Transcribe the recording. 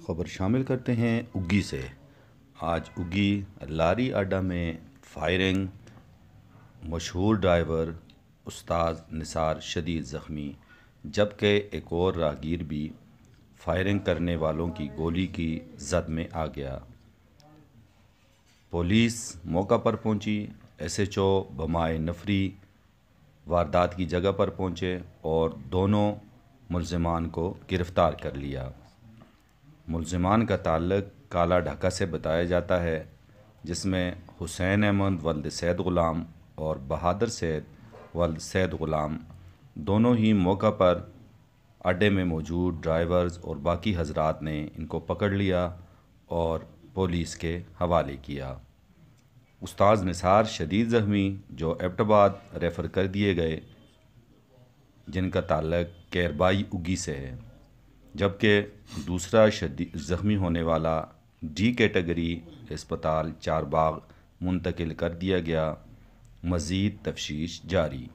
خبر شامل کرتے ہیں اگی سے۔ آج اگی لاری اڈا میں فائرنگ، مشہور ڈرائیور استاذ نثار شدید زخمی، جبکہ ایک اور راہگیر بھی فائرنگ کرنے والوں کی گولی کی زد میں آ گیا۔ پولیس موقع پر پہنچی، ایس ایچ او بمائے نفری واردات کی جگہ پر پہنچے اور دونوں ملزمان کو گرفتار کر لیا۔ ملزمان کا تعلق کالا ڈھاکہ سے بتایا جاتا ہے، جس میں حسین احمد ولد سید غلام اور بہادر سید ولد سید غلام دونوں ہی موقع پر اڈے میں موجود ڈرائیورز اور باقی حضرات نے ان کو پکڑ لیا اور پولیس کے حوالے کیا۔ استاذ نثار شدید زخمی جو ایبٹ آباد ریفر کر دیے گئے، جن کا تعلق کیربائی اگی سے ہے، جبکہ دوسرا شدید زخمی ہونے والا ڈی کیٹیگری ہسپتال چار باغ منتقل کر دیا گیا۔ مزید تفتیش جاری۔